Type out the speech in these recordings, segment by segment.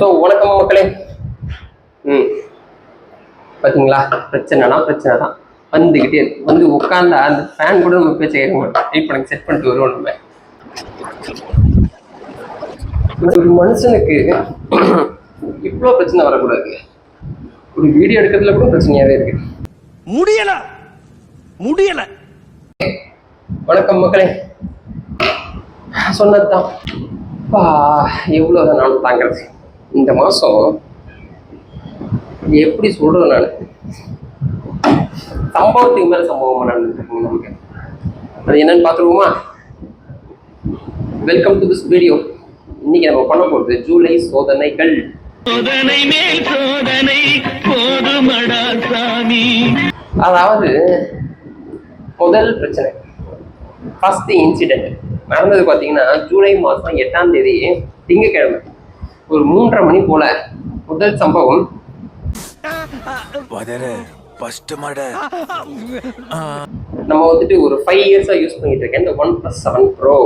So வணக்கம் மக்களே. பார்த்தீங்களா, பிரச்சனை தான் வந்துக்கிட்டே இருக்கு. வந்து உட்காந்தா அந்த ஃபேன் கூட நம்ம பேச்ச கேட்க மாட்டோம். வெயிட் பண்ணி செட் பண்ணிட்டு வருவோம். நம்ம ஒரு மனுஷனுக்கு இவ்வளோ பிரச்சனை வரக்கூடாது. ஒரு வீடியோ எடுக்கிறதுல கூட பிரச்சனையாவே இருக்கு. முடியல. வணக்கம் மக்களே. சொன்னதுதான் எவ்வளோதான் நானும் தாங்கிறது. இந்த மாதம் எப்படி சொல்றது, நான் சம்பவத்துக்கு மேல சம்பவமா நடந்துருக்குங்க நமக்கு. அது என்னன்னு பார்த்துருவோமா? Welcome to this video. இன்னைக்கு நம்ம பண்ண போகிறது ஜூலை சோதனைகள். அதாவது முதல் பிரச்சனை, ஃபர்ஸ்ட் இன்சிடென்ட் நடந்தது பார்த்தீங்கன்னா ஜூலை மாதம் 8ஆம் தேதி திங்கக்கிழமை ஒரு 3:30 மணி போல முதல் சம்பவம். நம்ம வந்துட்டு ஒரு 5 இயர்ஸா யூஸ் பண்ணிட்டு இருக்கேன் இந்த OnePlus 7 Pro.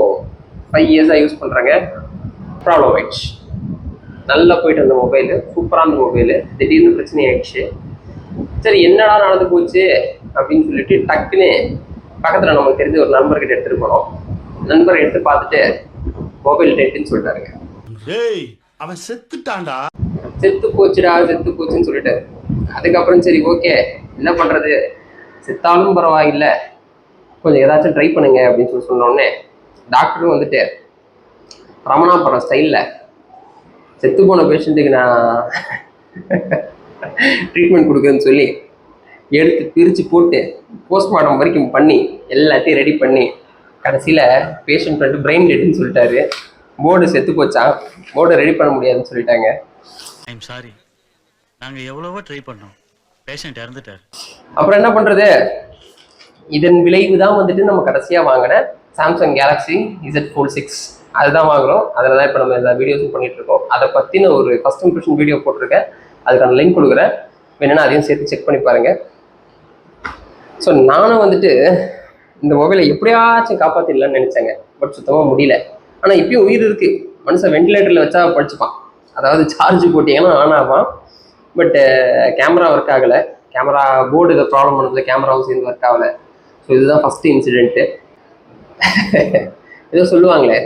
5 இயர்ஸா யூஸ் பண்றாங்க. ப்ராப்ளம் ஆயிடுச்சு. நல்லா போயிட்டு இருந்த மொபைல், சூப்பரான மொபைல், திடீர்னு பிரச்சனை ஆயிடுச்சு. சரி என்னடா நடந்து போச்சு அப்படின்னு சொல்லிட்டு டக்குன்னு பக்கத்துல நமக்கு தெரிஞ்ச ஒரு நண்பர்கிட்ட எடுத்துட்டு போனோம். நண்பரை எடுத்து பார்த்துட்டு மொபைல் டெட்டுன்னு சொல்லிட்டாருங்க. அவன் செத்துட்டான்டா, செத்து போச்சுன்னு சொல்லிட்டாரு. அதுக்கப்புறம் சரி ஓகே, என்ன பண்றது, செத்தாலும் பரவாயில்லை, கொஞ்சம் ஏதாச்சும் ட்ரை பண்ணுங்க அப்படின்னு சொல்லி சொன்னோடனே டாக்டரும் வந்துட்டு ரமணாபுரம் ஸ்டைலில் செத்து போன பேஷண்ட்டுக்கு நான் ட்ரீட்மெண்ட் கொடுக்குறேன்னு சொல்லி எடுத்து பிரித்து போட்டு போஸ்ட்மார்ட்டம் வரைக்கும் பண்ணி எல்லாத்தையும் ரெடி பண்ணி கடைசியில் பேஷண்ட் வந்து பிரெயின் டெட்டுன்னு சொல்லிட்டாரு. போர்டு செத்து போச்சா, போர்டு ரெடி பண்ண முடியாதுன்னு சொல்லிட்டாங்க. ஐம் சாரி, நாங்க எவ்வளவோ ட்ரை பண்ணோம், பேஷண்ட் இறந்துட்டார். அப்புறம் என்ன பண்றது? இதன் விளைவு தான் வந்துட்டு நம்ம கடைசியா வாங்கின சாம்சங் கேலக்ஸி Z Fold 6 அதுதான் வாங்குறோம். அதில் தான் இப்போ நம்ம எல்லா வீடியோஸும் பண்ணிட்டு இருக்கோம். அதை பற்றின ஒரு ஃபர்ஸ்ட் இம்ப்ரெஷன் வீடியோ போட்டிருக்கேன், அதுக்கான லிங்க் கொடுக்குறேன், வேணுன்னா அதையும் சேர்த்து செக் பண்ணி பாருங்க. ஸோ நானும் வந்துட்டு இந்த மொபைலை எப்படியாச்சும் காப்பாற்றிடலான்னு நினைச்சேங்க. பட் சுத்தமாக முடியல. ஆனால் இப்பயும் உயிர் இருக்கு. மனுஷன் வெண்டிலேட்டரில் வச்சா படிச்சுப்பான், அதாவது சார்ஜ் போட்டிங்கன்னா ஆன் ஆவான். பட் கேமரா ஒர்க் ஆகலை. கேமரா போர்டு இதை ப்ராப்ளம் பண்ணது, கேமராவும் சேர்ந்து ஒர்க் ஆகலை. ஸோ இதுதான் ஃபஸ்ட்டு இன்சிடென்ட்டு. ஏதோ சொல்லுவாங்களே,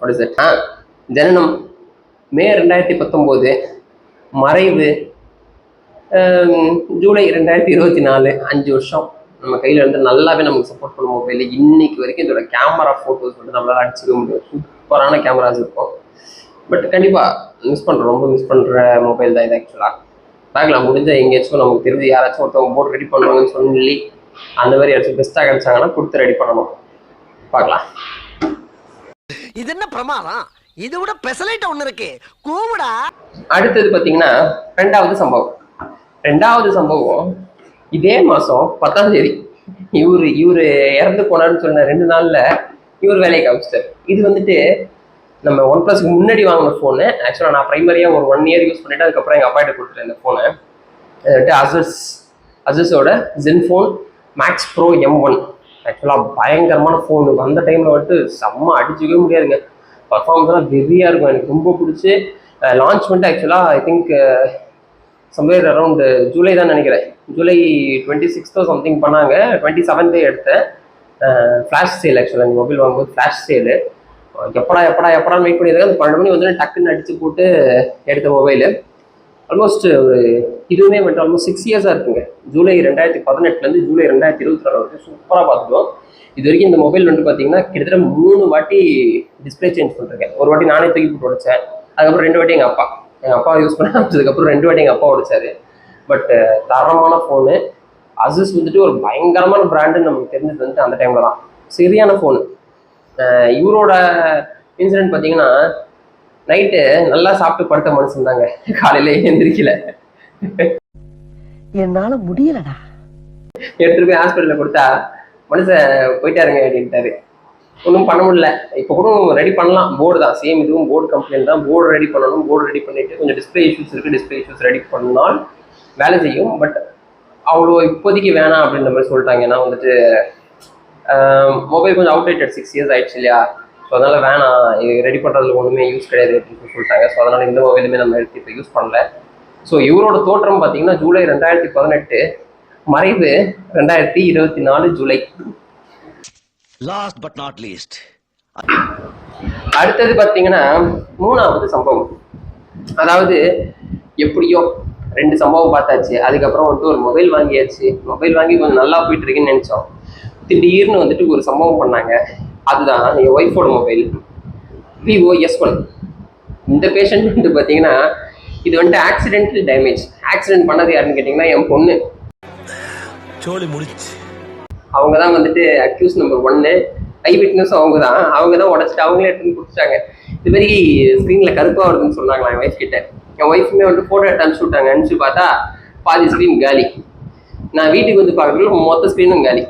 அப்படி சார் ஜனனம் மே 2019, மறைவு ஜூலை 2024, 5 வருஷம் நம்ம கையில் இருந்து நல்லாவே நமக்கு சப்போர்ட் பண்ண மொபைல். இன்னைக்கு வரைக்கும் இதோட கேமரா ஃபோட்டோஸ் வந்து நம்மளால் அடிச்சுக்க முடியும். சூப்பரான கேமராஸ் இருக்கும். பட் கண்டிப்பாக ரொம்ப மிஸ் பண்ணுற மொபைல் தான் இது. ஆக்சுவலாக பார்க்கலாம், முடிஞ்ச எங்கேயாச்சும் நமக்கு தெரிஞ்சு யாராச்சும் ஒருத்தவங்க போர்டு ரெடி பண்ணுவாங்கன்னு சொல்லி அந்த மாதிரி யாராச்சும் பெஸ்ட்டாக கிடைச்சாங்கன்னா கொடுத்து ரெடி பண்ணணும். பார்க்கலாம். இது என்ன பிரமாதம், இது விட பெசலைட் ஒன்று இருக்கு கூவுடா. அடுத்தது பார்த்தீங்கன்னா ரெண்டாவது சம்பவம் இதே மாதம் 10ஆம் தேதி இவரு இறந்து போனான்னு சொன்ன 2 நாளில் இவர் வேலையை காமிச்சிட்டார். இது வந்துட்டு நம்ம OnePlusக்கு முன்னாடி வாங்கின ஃபோனு. ஆக்சுவலாக நான் ப்ரைமரியாக ஒரு 1 இயர் யூஸ் பண்ணிவிட்டு அதுக்கப்புறம் எங்கள் அப்பாட்ட கொடுத்துட்டேன் இந்த ஃபோனை. அது வந்துட்டு அசஸோட ZenFone Max Pro M1. ஆக்சுவலாக பயங்கரமான ஃபோனு. அந்த டைமில் வந்துட்டு செம்ம அடிச்சுக்கவே முடியாதுங்க. பர்ஃபார்மன்ஸ்லாம் வெறியாக இருக்கும். எனக்கு ரொம்ப பிடிச்சி லான்ச் பண்ணிட்டு ஆக்சுவலாக I think somewhere around July தான் நினைக்கிறேன். ஜூலை 26 சம்திங் பண்ணாங்க. 27 எடுத்தேன். Flash sale. ஆக்சுவலாக இந்த மொபைல் வாங்கும்போது ஃப்ளாஷ் சேலு. எப்படா வெயிட் பண்ணியிருக்கேன். அந்த 12 மணி வந்து டக்குன்னு அடித்து போட்டு எடுத்த மொபைலு. ஆல்மோஸ்ட் ஒரு இதுவுமே வந்துட்டு ஆல்மோஸ்ட் 6 இயர்ஸாக இருக்குங்க. ஜூலை 2018 ஜூலை 2024 வரைக்கும் சூப்பராக பார்த்துட்டோம். இது வரைக்கும் இந்த மொபைல் வந்து பார்த்தீங்கன்னா கிட்டத்தட்ட 3 வாட்டி டிஸ்பிளே சேஞ்ச் பண்ணிருக்கேன். ஒரு வாட்டி நானே தூக்கி போட்டு உடைச்சேன். அதுக்கப்புறம் 2 வாட்டி எங்கள் அப்பா யூஸ் பண்ண ஆரம்பிச்சதுக்கப்புறம் 2 வாட்டி எங்கள் அப்பா உடைச்சாரு. பட் தரமான ஃபோனு. அசஸ் வந்துட்டு ஒரு பயங்கரமான பிராண்டுன்னு நமக்கு தெரிஞ்சது வந்துட்டு அந்த டைமில் தான். சரியான ஃபோனு. இவரோட இன்சிடென்ட் பார்த்தீங்கன்னா நைட்டு நல்லா சாப்பிட்டு படுத்த மனுஷன் தாங்க, காலையில எழுந்திரிக்கல. என்னால முடியலடா. எடுத்துட்டு போய் ஹாஸ்பிட்டலில் கொடுத்தா மனுஷன் போயிட்டாருங்க அப்படின்ட்டாரு. ஒன்றும் பண்ண முடியல. இப்போ கூட ரெடி பண்ணலாம். போர்டு தான் சேம், இதுவும் போர்டு கம்ப்ளைண்ட் தான். போர்டு ரெடி பண்ணணும். போர்டு ரெடி பண்ணிட்டு கொஞ்சம் டிஸ்பிளே இஷ்யூஸ் இருக்குது. டிஸ்பிளே இஷ்யூஸ் ரெடி பண்ணால் வேலை செய்யும். பட் அவ்வளோ இப்போதைக்கு வேணாம் அப்படின்ற மாதிரி சொல்லிட்டாங்க. ஏன்னா வந்துட்டு மொபைல் கொஞ்சம் அவுடேட்டட், 6 இயர்ஸ் ஆயிடுச்சு இல்லையா. ஸோ ஸோ அதனால் வேணாம், இது ரெடி பண்ணுறதுல ஒன்றுமே யூஸ் கிடையாது அப்படின்னு சொல்லிட்டாங்க. ஸோ அதனால் இந்த மொபைலுமே நம்ம எடுத்து இப்போ யூஸ் பண்ணல. ஸோ இவரோட தோற்றம் பார்த்தீங்கன்னா ஜூலை 2018, மறைவு 2024 July. Last but not least. அடுத்தது பார்த்தீங்கன்னா 3வது சம்பவம். அதாவது எப்படியோ 2 சம்பவம் பார்த்தாச்சு. அதுக்கப்புறம் வந்துட்டு ஒரு மொபைல் வாங்கியாச்சு. மொபைல் வாங்கி கொஞ்சம் நல்லா போயிட்டு இருக்குன்னு நினச்சோம். திடீர்னு வந்துட்டு ஒரு சம்பவம் பண்ணாங்க. அதுதான் என் ஒய்ஃபோட மொபைல், விவோ S1. இந்த பேஷண்ட் வந்துட்டு பார்த்தீங்கன்னா இது வந்துட்டு ஆக்சிடென்டல் டேமேஜ். ஆக்சிடென்ட் பண்ணது யாருன்னு கேட்டிங்கன்னா என் பொண்ணு. சோலி முடிச்சு. அவங்க தான் வந்துட்டு அக்யூஸ் நம்பர் 1, ஐ விட்னஸும் அவங்க தான் உடச்சிட்டு அவங்களே எடுத்துன்னு கொடுத்துட்டாங்க. இது மாதிரி ஸ்க்ரீனில் கருப்பாக வருதுன்னு சொன்னாங்களா என் ஒய்ஃப் கிட்ட. என் ஒய்ஃபுமே வந்துட்டு ஃபோட்டோ எடுத்து அனுப்பிச்சு விட்டாங்க. அனுப்பிச்சு பார்த்தா பாதி ஸ்க்ரீன் காலி. நான் வீட்டுக்கு வந்து பார்க்கறதுல மொத்த ஸ்க்ரீனும் காலி.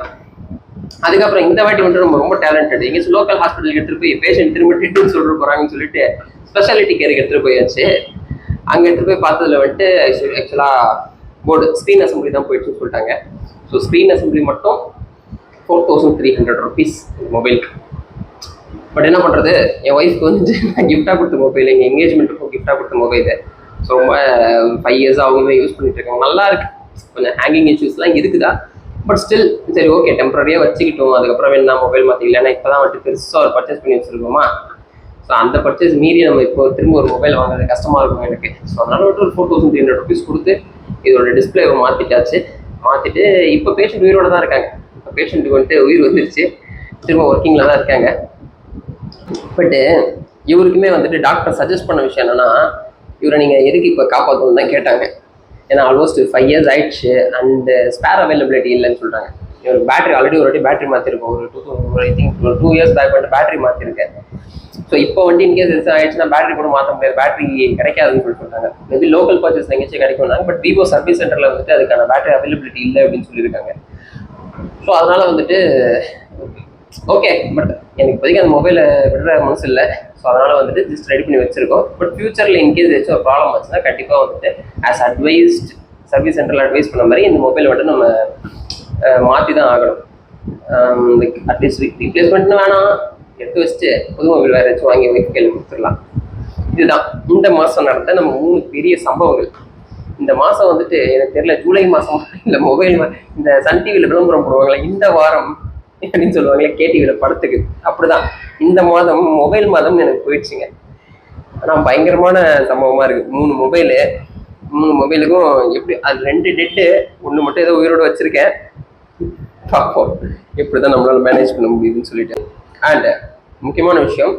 அதுக்கப்புறம் இந்த வாட்டி வந்துட்டு நம்ம ரொம்ப டேலண்டட், எங்கேயும் லோக்கல் ஹாஸ்பிட்டலுக்கு எடுத்துகிட்டு போய் பேஷண்ட் திரும்ப ட்ரீட்மெண்ட் சொல்லிட்டு போகிறாங்கன்னு சொல்லிட்டு ஸ்பெஷாலிட்டி கேருக்கு எடுத்துகிட்டு போயாச்சு. அங்கே எடுத்துகிட்டு போய் பார்த்ததுல வந்துட்டு ஆக்சுவலாக போர்டு ஸ்க்ரீன் அசம்பிளி தான் போயிடுச்சுன்னு சொல்லிட்டாங்க. ஸோ ஸ்க்ரீன் அசம்பிளி மட்டும் 4300 rupees மொபைலுக்கு. பட் என்ன பண்ணுறது, என் ஒய்ஃப்க்கு வந்துட்டு நான் கிஃப்டாக கொடுத்த மொபைல், எங்கள் எங்கேஜ்மெண்ட்டுக்கும் கிஃப்டாக கொடுத்த மொபைல். ஸோ ரொம்ப 5 years அவங்களுமே யூஸ் பண்ணிட்டு இருக்காங்க. நல்லா இருக்கு. கொஞ்சம் ஹேங்கிங் இஷ்யூஸ்லாம் இருக்குதா, பட் ஸ்டில் சரி ஓகே, டெம்பரரியாக வச்சுக்கிட்டோம். அதுக்கப்புறம் வேணா மொபைல் மாற்றிக்கல. ஏன்னா இப்போ தான் வந்துட்டு பெருசாக ஒரு பர்ச்சேஸ் பண்ணி வச்சுருக்கோமா. ஸோ அந்த பர்ச்சேஸ் மீறி நம்ம இப்போ திரும்ப ஒரு மொபைல் வாங்குறது கஷ்டமாக இருக்கும் எனக்கு. ஸோ அதனால் வந்துட்டு ஒரு 4300 rupees கொடுத்து இதோட டிஸ்பிளேவை மாற்றிட்டாச்சு. மாற்றிட்டு இப்போ பேஷண்ட் உயிரோட தான் இருக்காங்க. இப்போ பேஷண்ட்டுக்கு வந்துட்டு உயிர் வந்துருச்சு, திரும்ப ஒர்க்கிங்கில் தான் இருக்காங்க. பட்டு இவருக்குமே வந்துட்டு டாக்டர் சஜஸ்ட் பண்ண விஷயம் என்னென்னா, இவரை நீங்கள் எதுக்கு இப்போ காப்பாற்றணும்னு தான் கேட்டாங்க. ஏன்னா ஆல்மோஸ்ட் 5 years ஆயிடுச்சு அண்டு ஸ்பேர் அவைலபிலிட்டி இல்லைன்னு சொல்கிறாங்க. இவருக்கு பேட்டரி ஆல்ரெடி ஒரு வாட்டி பேட்டரி மாற்றிருக்கோம். ஐ திங்க் ஒரு 2 years பேக் வந்துட்டு பேட்டரி மாற்றிருக்கேன். ஸோ இப்போ வந்துட்டு இன்கேஸ் எது ஆயிடுச்சுன்னா பேட்டரி கூட மாற்ற முடியாது, பேட்டரி கிடைக்காதுன்னு சொல்லிட்டு மேபி லோக்கல் பர்ச்சேஸ் எங்கேயாச்சும் கிடைக்கும்னாங்க. பட் விவோ சர்வீஸ் சென்டரில் வந்துட்டு அதுக்கான பேட்டரி அவைலபிலிட்டி இல்லை அப்படின்னு சொல்லியிருக்காங்க. ஸோ அதனால் வந்துட்டு ஓகே, பட் எனக்கு இப்போதைக்கு அந்த மொபைலை விடுற மனசு இல்லை. ஸோ அதனால் வந்துட்டு ஜஸ்ட் ரெடி பண்ணி வச்சுருக்கோம். பட் ஃபியூச்சரில் இன்கேஸ் ஏதாச்சும் ஒரு ப்ராப்ளம் ஆச்சுன்னா கண்டிப்பாக வந்துட்டு ஆஸ் அட்வைஸ்ட் சர்வீஸ் சென்டரில் அட்வைஸ் பண்ண மாதிரி இந்த மொபைல் வந்துட்டு நம்ம மாற்றி தான் ஆகணும். லைக் அட்லீஸ்ட் ரீப்ளேஸ்மெண்ட்னு வேணாம், எடுத்து வச்சுட்டு புது மொபைல் வேறு ஏதாச்சும் வாங்கி வைஃப் கையில் கொடுத்துடலாம். இதுதான் இந்த மாதம் நடந்த நம்ம 3 பெரிய சம்பவங்கள். இந்த மாதம் வந்துட்டு எனக்கு தெரியல ஜூலை மாதம் இல்லை மொபைல் இந்த சன் டிவியில் விளம்பரம் போடுவாங்களே இந்த வாரம் அப்படின்னு சொல்லுவாங்களே KTVயில் படத்துக்கு, அப்படிதான் இந்த மாதம் மொபைல் மாதம் எனக்கு போயிடுச்சுங்க. ஆனால் பயங்கரமான சம்பவமாக இருக்குது. 3 மொபைலு, 3 மொபைலுக்கும் எப்படி அது 2 டெட்டு, 1 மட்டும் ஏதோ உயிரோடு வச்சுருக்கேன். பார்ப்போம் எப்படி தான் நம்மளால் மேனேஜ் பண்ண முடியுதுன்னு சொல்லிட்டு. அண்ட் முக்கியமான விஷயம்,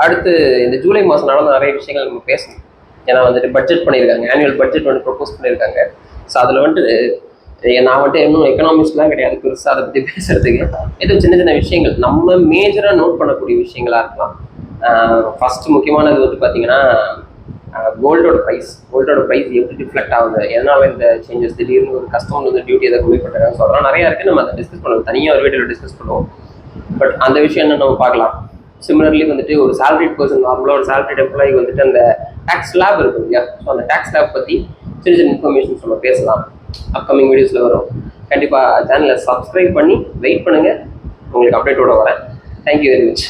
அடுத்து இந்த ஜூலை மாதம் நடந்த நிறைய விஷயங்கள் நம்ம பேசணும். ஏன்னா வந்துட்டு பட்ஜெட் பண்ணியிருக்காங்க, ஆனுவல் பட்ஜெட் வந்து ப்ரொப்போஸ் பண்ணியிருக்காங்க. ஸோ அதில் வந்துட்டு நான் வந்துட்டு இன்னும் எக்கனாமிக்ஸ்லாம் கிடையாது பெருசாக அதை பற்றி பேசுகிறதுக்கு. ஏதோ சின்ன சின்ன விஷயங்கள் நம்ம மேஜராக நோட் பண்ணக்கூடிய விஷயங்களாக இருக்கலாம். ஃபஸ்ட்டு முக்கியமானது வந்து பார்த்தீங்கன்னா கோல்டோட ப்ரைஸ் எப்படி ரிஃப்ளெக்ட் ஆகுது, எதனால இந்த சேஞ்சஸ், திடீர்னு ஒரு கஸ்டமர் வந்து டியூட்டி எதை கம்மி பண்ணுறாங்க. ஸோ அதெல்லாம் நிறையா இருக்குது, நம்ம அதை டிஸ்கஸ் பண்ணுவோம், தனியாக ஒரு வீடியோவில் டிஸ்கஸ் பண்ணுவோம். பட் அந்த விஷயம் என்ன நம்ம பார்க்கலாம். சிமிலர்லி வந்துட்டு ஒரு சேலரிட் பர்சன், நார்மலாக ஒரு சேலரிட் எம்ப்ளாய்க்கு வந்துட்டு அந்த டேக்ஸ் ஸ்லாப் இருக்கும் இல்லையா. ஸோ அந்த டேக்ஸ் ஸ்லாப் பற்றி சின்ன சின்ன இன்ஃபர்மேஷன்ஸ் நம்ம பேசலாம். அப்கமிங் வீடியோஸில் வரும். கண்டிப்பாக சேனலை சப்ஸ்கிரைப் பண்ணி வெயிட் பண்ணுங்கள், உங்களுக்கு அப்டேட்டோட வரேன். Thank you very much.